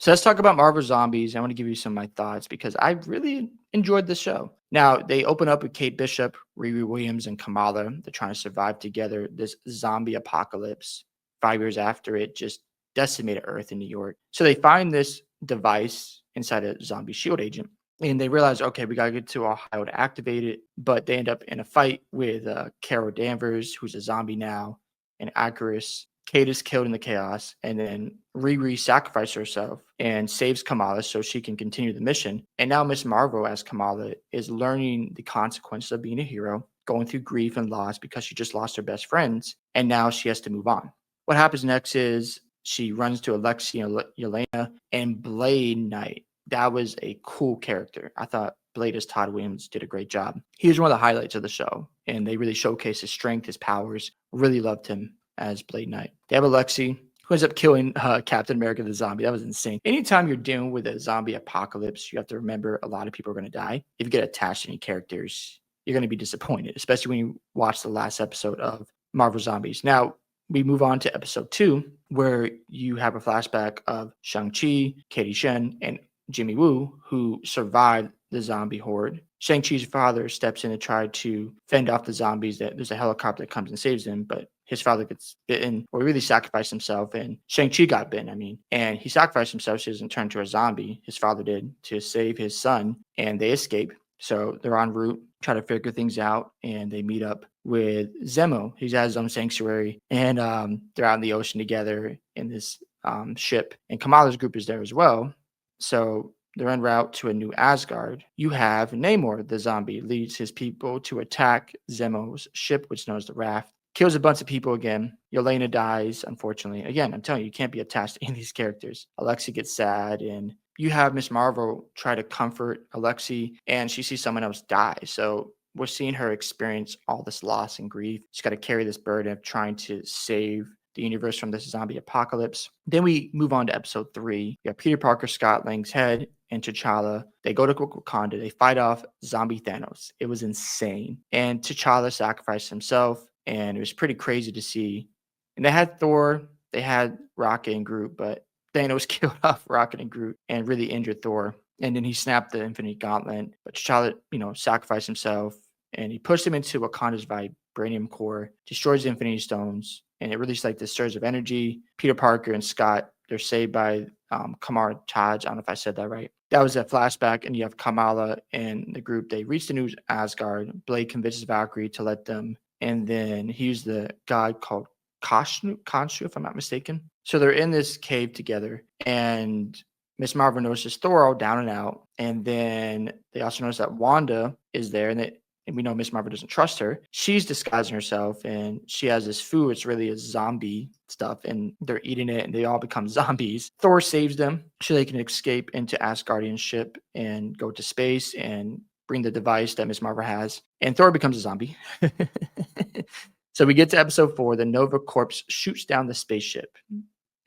So let's talk about Marvel Zombies. I want to give you some of my thoughts because I really enjoyed the show. Now, they open up with Kate Bishop, Riri Williams, and Kamala. They're trying to survive together this zombie apocalypse 5 years after it just decimated Earth in New York. So they find this device inside a zombie shield agent. And they realize, okay, we got to get to Ohio to activate it. But they end up in a fight with Carol Danvers, who's a zombie now, and Icarus. Kate is killed in the chaos, and then Riri sacrifices herself and saves Kamala so she can continue the mission. And now Miss Marvel, as Kamala, is learning the consequences of being a hero, going through grief and loss because she just lost her best friends, and now she has to move on. What happens next is she runs to Alexi and Yelena and Blade Knight. That was a cool character. I thought Blade as Todd Williams did a great job. He was one of the highlights of the show, and they really showcased his strength, his powers. Really loved him as Blade Knight. They have Alexi, who ends up killing Captain America the zombie. That was insane. Anytime you're dealing with a zombie apocalypse, you have to remember a lot of people are going to die. If you get attached to any characters, you're going to be disappointed, especially when you watch the last episode of Marvel Zombies. Now, we move on to episode 2, where you have a flashback of Shang-Chi, Katie Shen, and Jimmy Woo, who survived the zombie horde. Shang-Chi's father steps in to try to fend off the zombies. That there's a helicopter that comes and saves him, but his father gets bitten, or really sacrificed himself, and Shang-Chi got bitten, and he sacrificed himself so he doesn't turn into a zombie. His father did, to save his son, and they escape. So they're en route, try to figure things out, and they meet up with Zemo. He has his own sanctuary, and they're out in the ocean together in this ship, and Kamala's group is there as well. So they're en route to a new Asgard. You have Namor, the zombie, leads his people to attack Zemo's ship, which is known as the Raft. Kills a bunch of people again. Yelena dies, unfortunately. Again, I'm telling you, you can't be attached to any of these characters. Alexi gets sad, and you have Miss Marvel try to comfort Alexi, and she sees someone else die. So we're seeing her experience all this loss and grief. She's got to carry this burden of trying to save the universe from this zombie apocalypse. Then we move on to episode 3. You have Peter Parker, Scott Lang's head, and T'Challa. They go to Wakanda. They fight off zombie Thanos. It was insane. And T'Challa sacrificed himself, and it was pretty crazy to see. And they had Thor, they had Rocket and Groot, but Thanos killed off Rocket and Groot and really injured Thor. And then he snapped the Infinity Gauntlet. But T'Challa, sacrificed himself, and he pushed him into Wakanda's vibranium core, destroys the Infinity Stones, and it released like this surge of energy. Peter Parker and Scott, they're saved by Kamar Taj. I don't know if I said that right. That was a flashback, and you have Kamala and the group. They reach the new Asgard. Blade convinces Valkyrie to let them, and then he used the god called Khonshu, if I'm not mistaken. So they're in this cave together, and Miss Marvel notices Thor all down and out, and then they also notice that Wanda is there, and we know Miss Marvel doesn't trust her. She's disguising herself, and she has this food. It's really a zombie stuff, and they're eating it, and they all become zombies. Thor saves them so they can escape into Asgardian ship and go to space and bring the device that Miss Marvel has. And Thor becomes a zombie. So we get to episode 4. The Nova Corps shoots down the spaceship.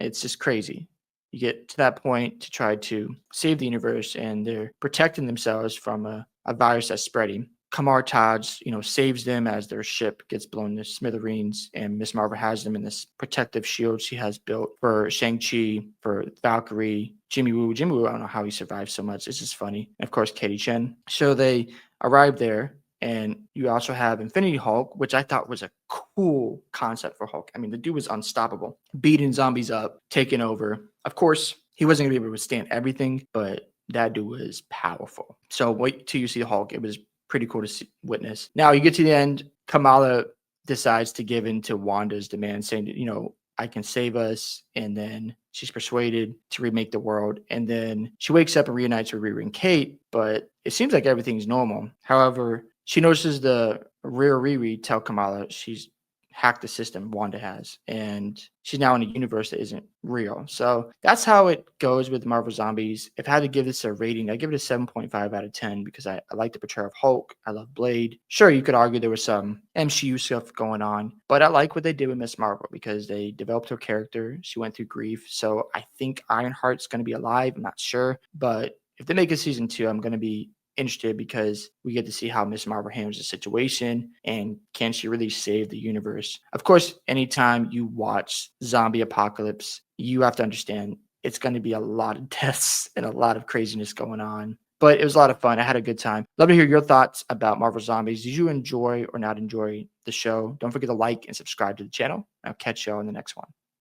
It's just crazy. You get to that point to try to save the universe, and they're protecting themselves from a virus that's spreading. Kamar Taj, saves them as their ship gets blown to smithereens, and Miss Marvel has them in this protective shield she has built for Shang-Chi, for Valkyrie, Jimmy Woo. Jimmy Woo, I don't know how he survived so much. It's just funny. And of course, Katie Chen. So they arrive there, and you also have Infinity Hulk, which I thought was a cool concept for Hulk. The dude was unstoppable, beating zombies up, taking over. Of course, he wasn't going to be able to withstand everything, but that dude was powerful. So wait till you see Hulk. It was pretty cool to witness. Now you get to the end. Kamala decides to give in to Wanda's demand, saying that, I can save us. And then she's persuaded to remake the world. And then she wakes up and reunites with Riri and Kate, but it seems like everything's normal. However, she notices the real Riri tell Kamala she's hacked the system Wanda has, and she's now in a universe that isn't real. So that's how it goes with Marvel Zombies. If I had to give this a rating, I'd give it a 7.5 out of 10 because I like the portrayal of Hulk. I love Blade. Sure, you could argue there was some MCU stuff going on, but I like what they did with Miss Marvel because they developed her character. She went through grief. So I think Ironheart's going to be alive. I'm not sure, but if they make a season 2, I'm going to be interested because we get to see how Miss Marvel handles the situation and can she really save the universe. Of course, anytime you watch zombie apocalypse, you have to understand it's going to be a lot of deaths and a lot of craziness going on. But it was a lot of fun. I had a good time. Love to hear your thoughts about Marvel Zombies. Did you enjoy or not enjoy the show? Don't forget to like and subscribe to the channel. I'll catch you on the next one.